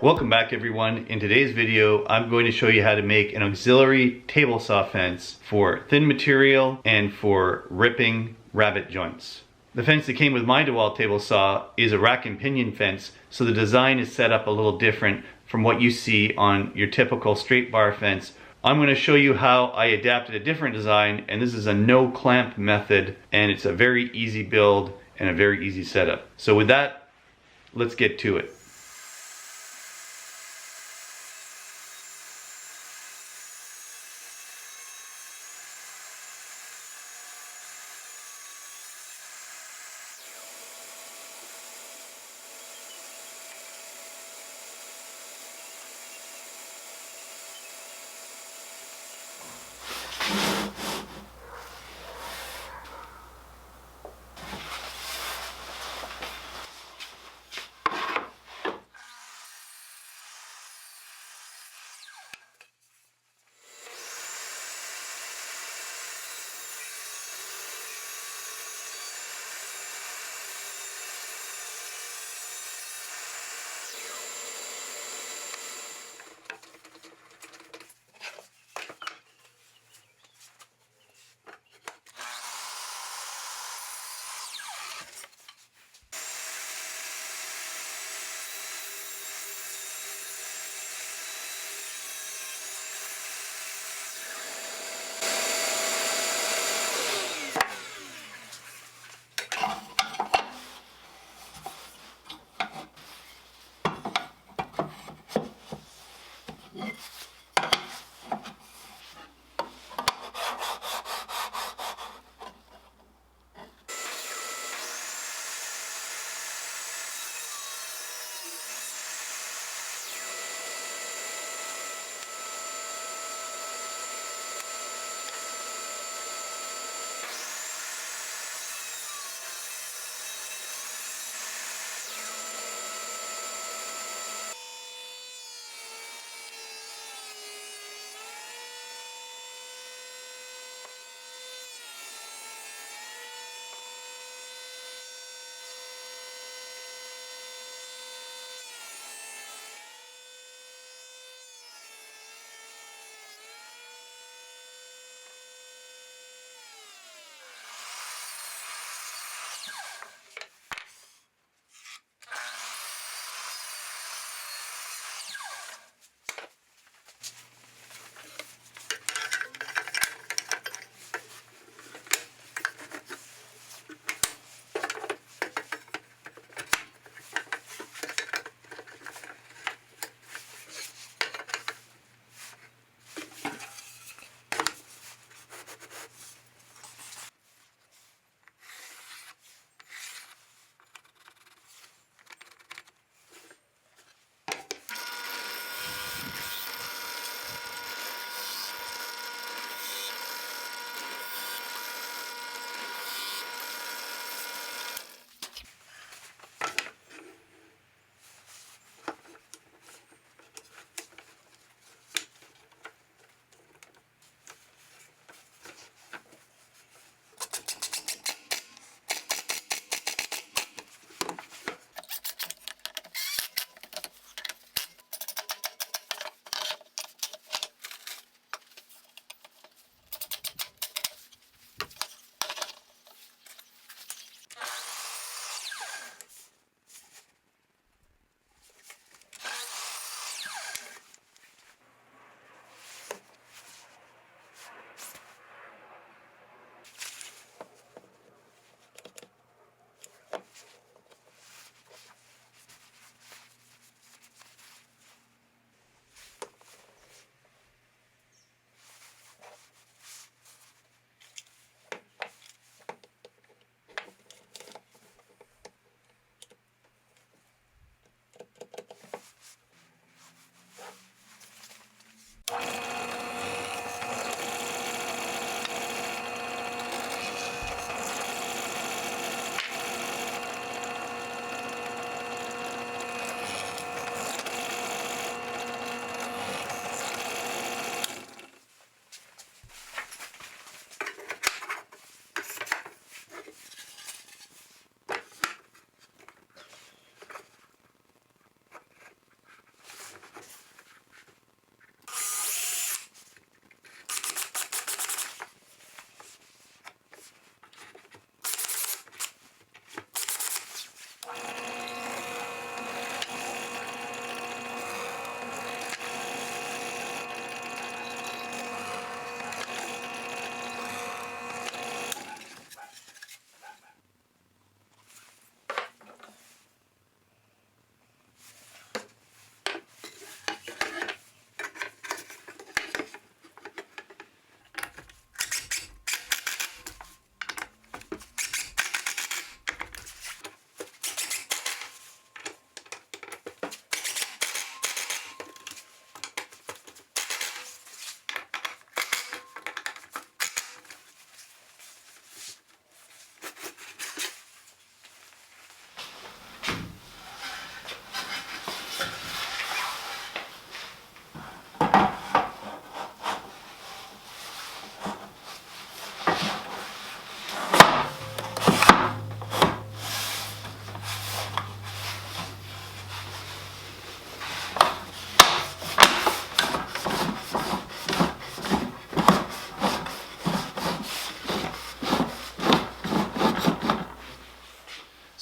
Welcome back everyone. In today's video, I'm going to show you how to make an auxiliary table saw fence for thin material and for ripping rabbet joints. The fence that came with my Dewalt table saw is a rack and pinion fence, so the design is set up a little different from what you see on your typical straight bar fence. I'm going to show you how I adapted a different design, and this is a no clamp method, and it's a very easy build and a very easy setup. So with that, let's get to it.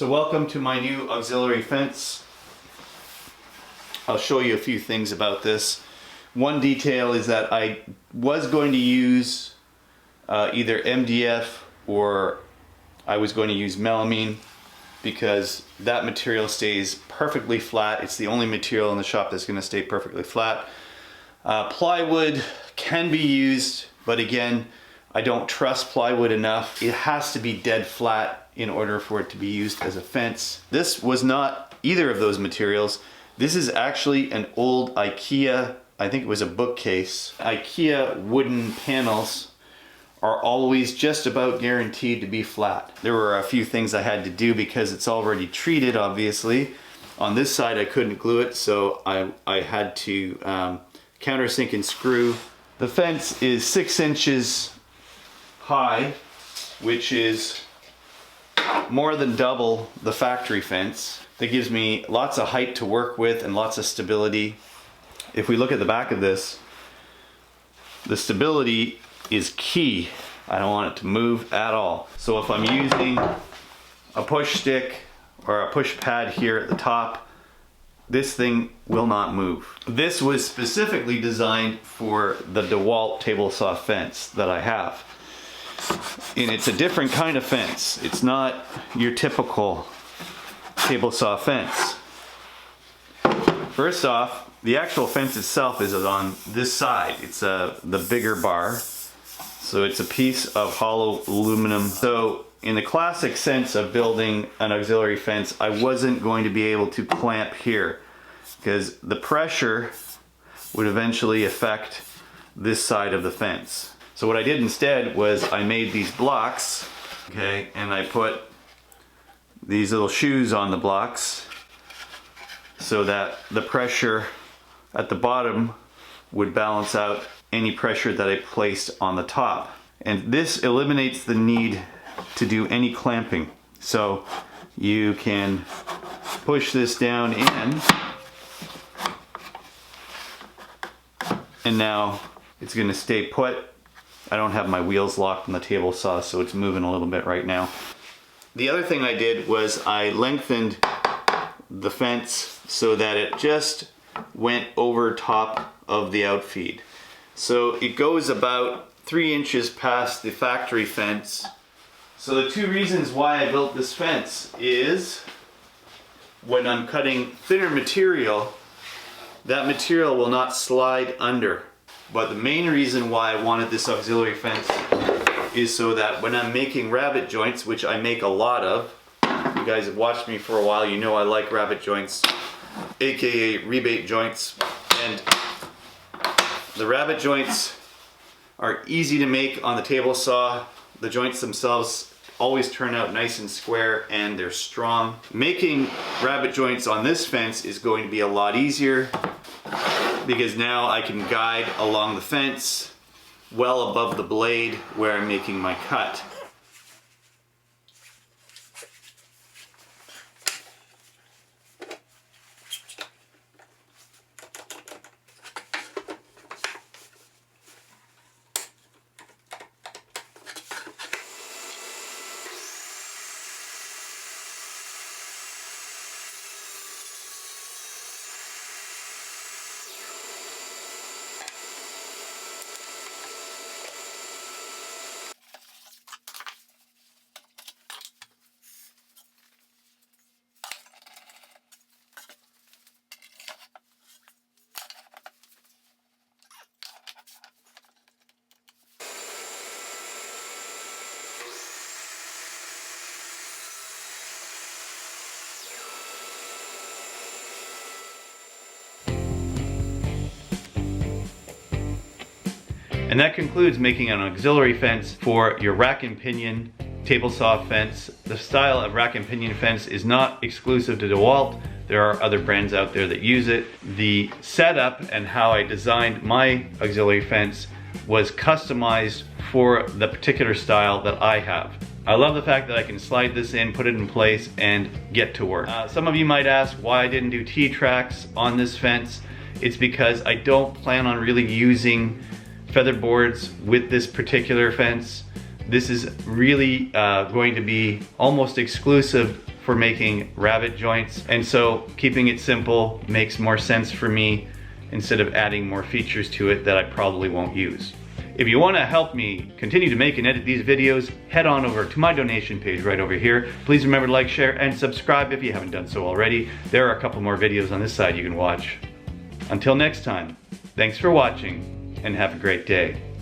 So welcome to my new auxiliary fence. I'll show you a few things about this. One detail is that I was going to use either MDF or I was going to use melamine because that material stays perfectly flat. It's the only material in the shop that's going to stay perfectly flat. Plywood can be used, but again, I don't trust plywood enough. It has to be dead flat in order for it to be used as a fence. This was not either of those materials. This is actually an old IKEA, I think it was a bookcase. IKEA wooden panels are always just about guaranteed to be flat. There were a few things I had to do because it's already treated, obviously. On this side I couldn't glue it, so I had to countersink and screw. The fence is 6 inches high, which is more than double the factory fence. That gives me lots of height to work with and lots of stability. If we look at the back of this, the stability is key. I don't want it to move at all. So if I'm using a push stick or a push pad here at the top, this thing will not move. This was specifically designed for the Dewalt table saw fence that I have. And it's a different kind of fence. It's not your typical table saw fence. First off, the actual fence itself is on this side. It's the bigger bar. So it's a piece of hollow aluminum. So in the classic sense of building an auxiliary fence, I wasn't going to be able to clamp here because the pressure would eventually affect this side of the fence. So what I did instead was I made these blocks, okay, and I put these little shoes on the blocks so that the pressure at the bottom would balance out any pressure that I placed on the top. And this eliminates the need to do any clamping. So you can push this down in, and now it's going to stay put. I don't have my wheels locked on the table saw, so it's moving a little bit right now. The other thing I did was I lengthened the fence so that it just went over top of the outfeed. So it goes about 3 inches past the factory fence. So the two reasons why I built this fence is when I'm cutting thinner material, that material will not slide under. But the main reason why I wanted this auxiliary fence is so that when I'm making rabbet joints, which I make a lot of, you guys have watched me for a while, you know I like rabbet joints, aka rebate joints, and the rabbet joints are easy to make on the table saw. The joints themselves always turn out nice and square and they're strong. Making rabbet joints on this fence is going to be a lot easier because now I can guide along the fence well above the blade where I'm making my cut. And that concludes making an auxiliary fence for your rack and pinion table saw fence. The style of rack and pinion fence is not exclusive to Dewalt. There are other brands out there that use it. The setup and how I designed my auxiliary fence was customized for the particular style that I have. I love the fact that I can slide this in, put it in place, and get to work. Some of you might ask why I didn't do T-tracks on this fence. It's because I don't plan on really using feather boards with this particular fence. This is really going to be almost exclusive for making rabbet joints, and so keeping it simple makes more sense for me instead of adding more features to it that I probably won't use. If you want to help me continue to make and edit these videos, head on over to my donation page right over here. Please remember to like, share, and subscribe if you haven't done so already. There are a couple more videos on this side you can watch. Until next time, thanks for watching and have a great day.